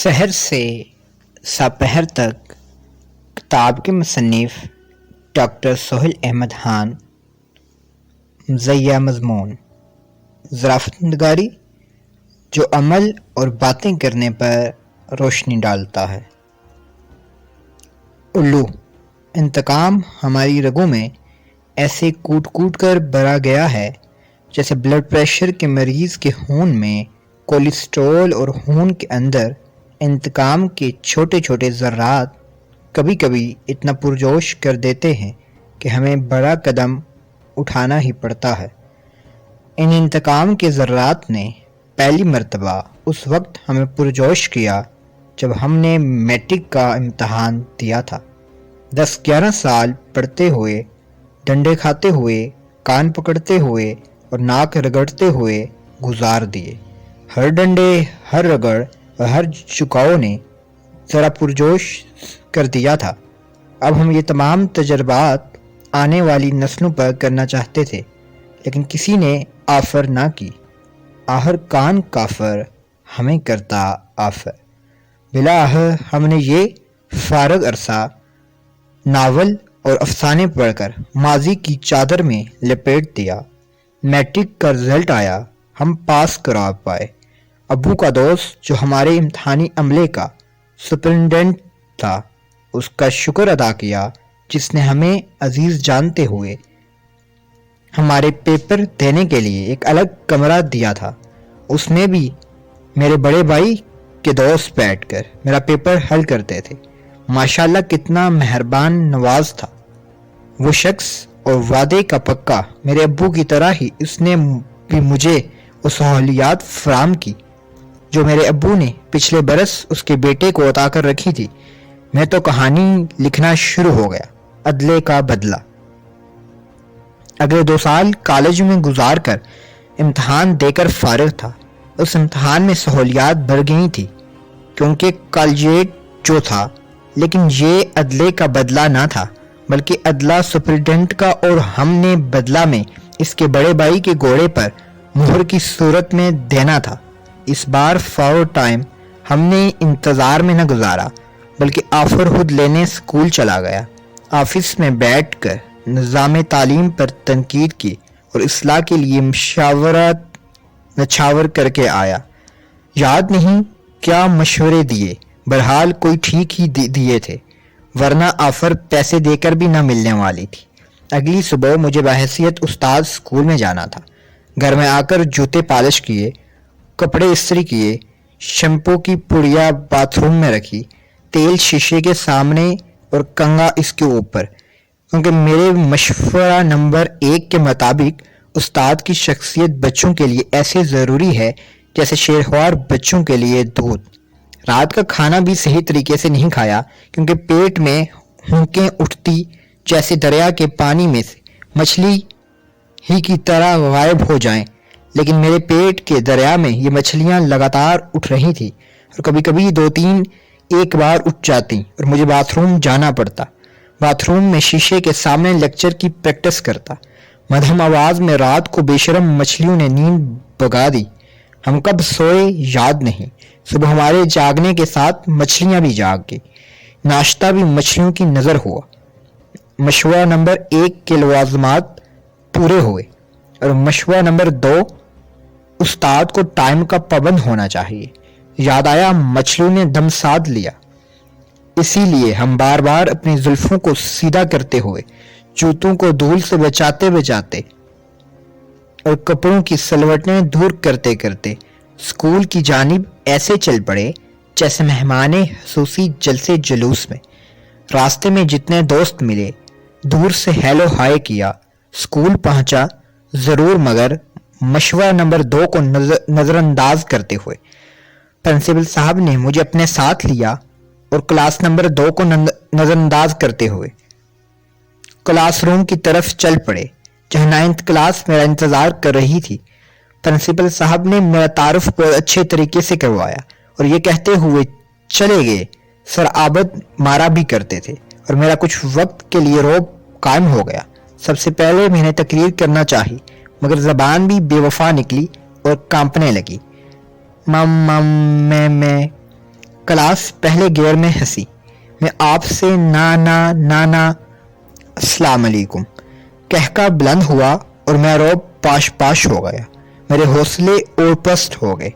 سحر سے سپہر تک کتاب کے مصنف ڈاکٹر سہیل احمد خان. مزیہ مضمون: ظرافت نگاری جو عمل اور باتیں کرنے پر روشنی ڈالتا ہے. الو انتقام ہماری رگوں میں ایسے کوٹ کوٹ کر بھرا گیا ہے جیسے بلڈ پریشر کے مریض کے خون میں کولیسٹرول اور خون کے اندر انتقام کے چھوٹے چھوٹے ذرات کبھی کبھی اتنا پرجوش کر دیتے ہیں کہ ہمیں بڑا قدم اٹھانا ہی پڑتا ہے. ان انتقام کے ذرات نے پہلی مرتبہ اس وقت ہمیں پرجوش کیا جب ہم نے میٹرک کا امتحان دیا تھا. 10-11 سال پڑھتے ہوئے، ڈنڈے کھاتے ہوئے، کان پکڑتے ہوئے اور ناک رگڑتے ہوئے گزار دیے. ہر ڈنڈے، ہر رگڑ اور ہر جھکاؤ نے ذرا پرجوش کر دیا تھا. اب ہم یہ تمام تجربات آنے والی نسلوں پر کرنا چاہتے تھے، لیکن کسی نے آفر نہ کی. آخر کان کافر ہمیں کرتا آفر. بلاآخر ہم نے یہ فارغ عرصہ ناول اور افسانے پڑھ کر ماضی کی چادر میں لپیٹ دیا. میٹرک کا رزلٹ آیا، ہم پاس کرا پائے. ابو کا دوست جو ہمارے امتحانی عملے کا سپرنٹینڈنٹ تھا، اس کا شکر ادا کیا جس نے ہمیں عزیز جانتے ہوئے ہمارے پیپر دینے کے لیے ایک الگ کمرہ دیا تھا. اس میں بھی میرے بڑے بھائی کے دوست بیٹھ کر میرا پیپر حل کرتے تھے. ماشاءاللہ کتنا مہربان نواز تھا وہ شخص، اور وعدے کا پکا. میرے ابو کی طرح ہی اس نے بھی مجھے وہ سہولیات فراہم کی جو میرے ابو نے پچھلے برس اس کے بیٹے کو عطا کر رکھی تھی. میں تو کہانی لکھنا شروع ہو گیا. عدلے کا بدلہ. اگلے 2 سال کالج میں گزار کر امتحان دے کر فارغ تھا. اس امتحان میں سہولیات بڑھ گئی تھی کیونکہ کالجیٹ جو تھا، لیکن یہ عدلے کا بدلہ نہ تھا بلکہ عدلہ سپرنٹینڈنٹ کا، اور ہم نے بدلہ میں اس کے بڑے بھائی کے گھوڑے پر مہر کی صورت میں دینا تھا. اس بار فور ٹائم ہم نے انتظار میں نہ گزارا بلکہ آفر خود لینے اسکول چلا گیا. آفس میں بیٹھ کر نظام تعلیم پر تنقید کی اور اصلاح کے لیے مشاورت نچھاور کر کے آیا. یاد نہیں کیا مشورے دیے، بہرحال کوئی ٹھیک ہی دیے تھے، ورنہ آفر پیسے دے کر بھی نہ ملنے والی تھی. اگلی صبح مجھے بحیثیت استاد اسکول میں جانا تھا. گھر میں آ کر جوتے پالش کیے، کپڑے استری کیے، شیمپو کی پڑیا باتھ روم میں رکھی، تیل شیشے کے سامنے اور کنگھا اس کے اوپر، کیونکہ میرے مشورہ نمبر 1 کے مطابق استاد کی شخصیت بچوں کے لیے ایسے ضروری ہے جیسے شیرخوار بچوں کے لیے دودھ. رات کا کھانا بھی صحیح طریقے سے نہیں کھایا کیونکہ پیٹ میں ہونکیں اٹھتی جیسے دریا کے پانی میں سے مچھلی ہی کی طرح غائب ہو جائیں، لیکن میرے پیٹ کے دریا میں یہ مچھلیاں لگاتار اٹھ رہی تھیں اور کبھی کبھی 2-3 ایک بار اٹھ جاتی اور مجھے باتھ روم جانا پڑتا. باتھ روم میں شیشے کے سامنے لیکچر کی پریکٹس کرتا. مدھم آواز میں رات کو بے شرم مچھلیوں نے نیند بھگا دی. ہم کب سوئے یاد نہیں. صبح ہمارے جاگنے کے ساتھ مچھلیاں بھی جاگ گئی. ناشتہ بھی مچھلیوں کی نظر ہوا. مشورہ نمبر 1 کے لوازمات پورے ہوئے، اور مشورہ نمبر 2 استاد کو ٹائم کا پابند ہونا چاہیے. یاد آیا مچھلیوں نے دم ساد لیا. اسی لیے ہم بار بار اپنی زلفوں کو سیدھا کرتے ہوئے، جوتوں کو دھول سے بچاتے بچاتے اور کپڑوں کی سلوٹیں دور کرتے کرتے اسکول کی جانب ایسے چل پڑے جیسے مہمان خصوصی جلسے جلوس میں. راستے میں جتنے دوست ملے دور سے ہیلو ہائے کیا. اسکول پہنچا ضرور مگر مشورہ نمبر 2 کو نظر انداز کرتے ہوئے. پرنسپل صاحب نے مجھے اپنے ساتھ لیا اور کلاس نمبر 2 کو نظر انداز کرتے ہوئے کلاس روم کی طرف چل پڑے جہاں 9th کلاس میرا انتظار کر رہی تھی. پرنسپل صاحب نے میرا تعارف بہت اچھے طریقے سے کروایا اور یہ کہتے ہوئے چلے گئے سر عابد مارا بھی کرتے تھے، اور میرا کچھ وقت کے لیے رعب قائم ہو گیا. سب سے پہلے میں نے تقریر کرنا چاہی مگر زبان بھی بے وفا نکلی اور کانپنے لگی. میں کلاس پہلے گیئر میں ہنسی. میں آپ سے نا السلام علیکم کہہ کا بلند ہوا اور میں روب پاش ہو گیا. میرے حوصلے اور پست ہو گئے.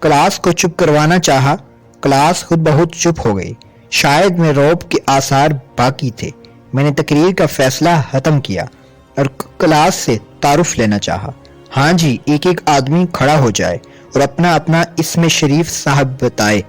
کلاس کو چپ کروانا چاہا. کلاس خود بہت چپ ہو گئی. شاید میں روب کے آثار باقی تھے. میں نے تقریر کا فیصلہ ختم کیا اور کلاس سے تعارف لینا چاہا. ہاں جی، ایک آدمی کھڑا ہو جائے اور اپنا اسم شریف صاحب بتائے.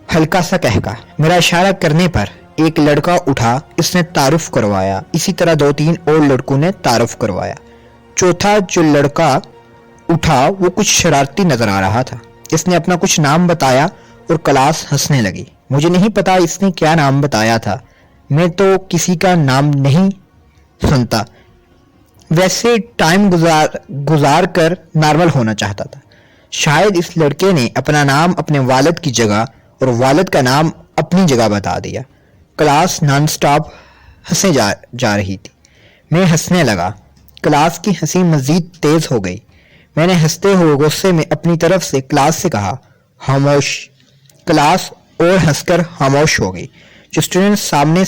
ہلکا سا کہکا. میرا اشارہ کرنے پر ایک لڑکا اٹھا. اس نے تعارف کروایا. اسی طرح 2-3 اور لڑکوں نے تعارف کروایا. چوتھا جو لڑکا اٹھا وہ کچھ شرارتی نظر آ رہا تھا. اس نے اپنا کچھ نام بتایا اور کلاس ہنسنے لگی. مجھے نہیں پتا اس نے کیا نام بتایا تھا. میں تو کسی کا نام نہیں سنتا. ویسے ٹائم گزار کر نارمل ہونا چاہتا تھا. شاید اس لڑکے نے اپنا نام اپنے والد کی جگہ اور والد کا نام اپنی جگہ بتا دیا. کلاس نان سٹاپ ہنسے جا رہی تھی. میں ہنسنے لگا. کلاس کی ہنسی مزید تیز ہو گئی. میں نے ہنستے ہوئے غصے میں اپنی طرف سے کلاس سے کہا خاموش. کلاس اور ہنس کر خاموش ہو گئی. جو اسٹوڈنٹ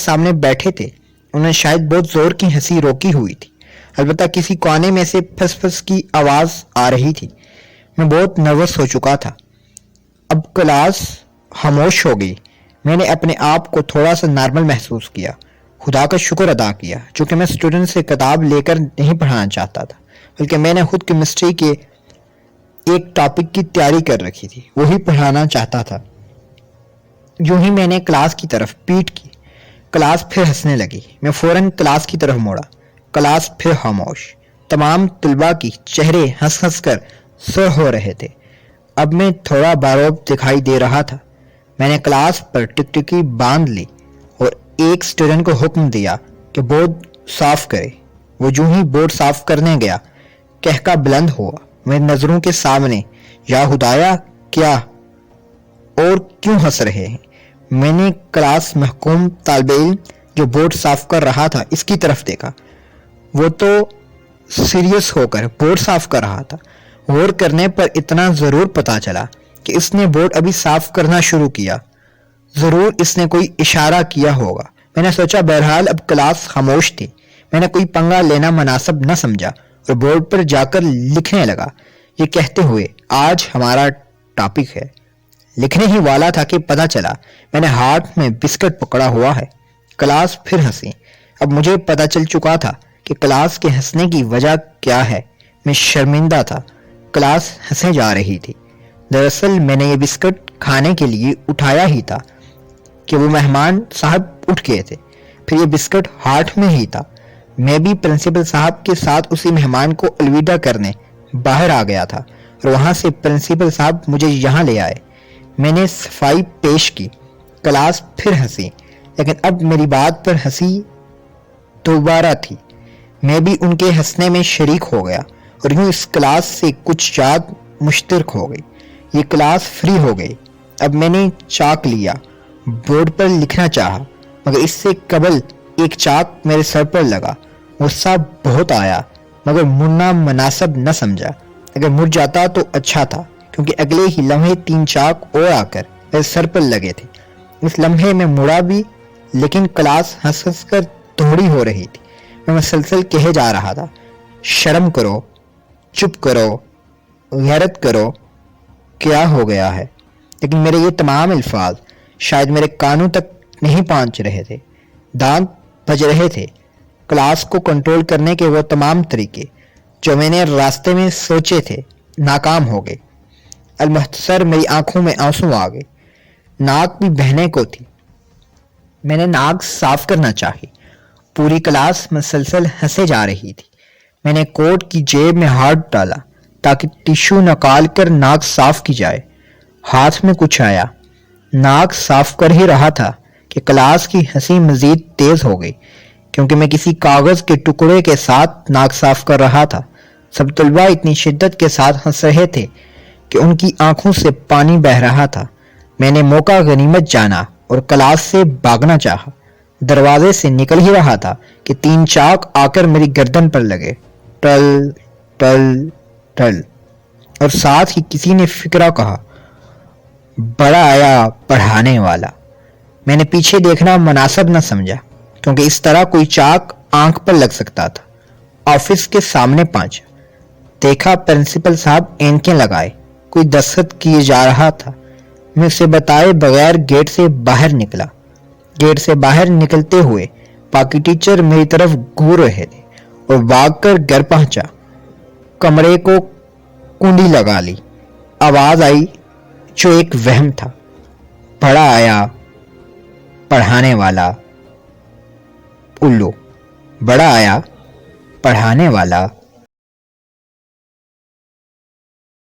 سامنے بیٹھے تھے انہوں نے شاید بہت زور کی ہنسی روکی ہوئی تھی. البتہ کسی کونے میں سے پھس کی آواز آ رہی تھی. میں بہت نروس ہو چکا تھا. اب کلاس خاموش ہو گئی. میں نے اپنے آپ کو تھوڑا سا نارمل محسوس کیا. خدا کا شکر ادا کیا چونکہ میں اسٹوڈنٹ سے کتاب لے کر نہیں پڑھانا چاہتا تھا بلکہ میں نے خود کیمسٹری کے ایک ٹاپک کی تیاری کر رکھی تھی. وہی پڑھانا چاہتا تھا. یوں ہی میں نے کلاس کی طرف پیٹ کی. کلاس پھر ہنسنے لگی. میں فوراً کلاس کی طرف موڑا. کلاس پھر خاموش. تمام طلباء کی چہرے ہنس کر سر ہو رہے تھے. اب میں تھوڑا باروب دکھائی دے رہا تھا. میں نے کلاس پر ٹکٹکی باندھ لی اور ایک اسٹوڈنٹ کو حکم دیا کہ بورڈ صاف کرے. وہ جو ہی بورڈ صاف کرنے گیا کہکا بلند ہوا میری نظروں کے سامنے. یا خدایا، کیا اور کیوں ہنس رہے ہیں؟ میں نے کلاس محکوم طالب علم جو بورڈ صاف کر رہا تھا اس کی طرف دیکھا. وہ تو سیریس ہو کر بورڈ صاف کر رہا تھا. غور کرنے پر اتنا ضرور پتا چلا کہ اس نے بورڈ ابھی صاف کرنا شروع کیا. ضرور اس نے کوئی اشارہ کیا ہوگا. میں نے سوچا. بہرحال اب کلاس خاموش تھی. میں نے کوئی پنگا لینا مناسب نہ سمجھا اور بورڈ پر جا کر لکھنے لگا یہ کہتے ہوئے آج ہمارا ٹاپک ہے. لکھنے ہی والا تھا کہ پتا چلا میں نے ہاتھ میں بسکٹ پکڑا ہوا ہے. کلاس پھر ہنسی. اب مجھے پتا چل چکا تھا کہ کلاس کے ہنسنے کی وجہ کیا ہے. میں شرمندہ تھا. کلاس ہنسے جا رہی تھی. دراصل میں نے یہ بسکٹ کھانے کے لیے اٹھایا ہی تھا کہ وہ مہمان صاحب اٹھ گئے تھے. پھر یہ بسکٹ ہاتھ میں ہی تھا. میں بھی پرنسپل صاحب کے ساتھ اسی مہمان کو الوداع کرنے باہر آ گیا تھا اور وہاں سے پرنسپل صاحب مجھے یہاں لے آئے. میں نے صفائی پیش کی. کلاس پھر ہنسی لیکن اب میری بات پر ہنسی دوبارہ تھی. میں بھی ان کے ہنسنے میں شریک ہو گیا اور یوں اس کلاس سے کچھ یاد مشترک ہو گئی. یہ کلاس فری ہو گئی. اب میں نے چاک لیا. بورڈ پر لکھنا چاہا مگر اس سے قبل ایک چاک میرے سر پر لگا. غصہ بہت آیا مگر مڑنا مناسب نہ سمجھا. اگر مڑ جاتا تو اچھا تھا کیونکہ اگلے ہی لمحے 3 چاک اور آ کر میرے سر پر لگے تھے. اس لمحے میں مڑا بھی لیکن کلاس ہنس کر دوہری ہو رہی تھی. میں مسلسل کہے جا رہا تھا شرم کرو، چپ کرو، غیرت کرو. کیا ہو گیا ہے؟ لیکن میرے یہ تمام الفاظ شاید میرے کانوں تک نہیں پہنچ رہے تھے. دانت بج رہے تھے. کلاس کو کنٹرول کرنے کے وہ تمام طریقے جو میں نے راستے میں سوچے تھے ناکام ہو گئے. المختصر میری آنکھوں میں آنسو آ گئے. ناک بھی بہنے کو تھی. میں نے ناک صاف کرنا چاہی. پوری کلاس مسلسل ہنسے جا رہی تھی. میں نے کوٹ کی جیب میں ہاتھ ڈالا تاکہ ٹیشو نکال کر ناک صاف کی جائے. ہاتھ میں کچھ آیا. ناک صاف کر ہی رہا تھا کہ کلاس کی ہنسی مزید تیز ہو گئی کیونکہ میں کسی کاغذ کے ٹکڑے کے ساتھ ناک صاف کر رہا تھا. سب طلباء اتنی شدت کے ساتھ ہنس رہے تھے کہ ان کی آنکھوں سے پانی بہہ رہا تھا. میں نے موقع غنیمت جانا اور کلاس سے بھاگنا چاہا. دروازے سے نکل ہی رہا تھا کہ 3 چاک آ کر میری گردن پر لگے. ٹل ٹل ٹل اور ساتھ ہی کسی نے فقرہ کہا. بڑا آیا پڑھانے والا۔ میں نے پیچھے دیکھنا مناسب نہ سمجھا کیونکہ اس طرح کوئی چاک آنکھ پر لگ سکتا تھا۔ آفس کے سامنے پہنچا، دیکھا پرنسپل صاحب اینکیں لگائے کوئی دستخط کیے جا رہا تھا۔ میں اسے بتائے بغیر گیٹ سے باہر نکلا۔ گیٹ سے باہر نکلتے ہوئے باقی ٹیچر میری طرف گھور رہے تھے اور بھاگ کر گھر پہنچا، کمرے کو کنڈی لگا لی۔ آواز آئی جو ایک وہم تھا، بڑا آیا پڑھانے والا۔ الو، بڑا آیا پڑھانے والا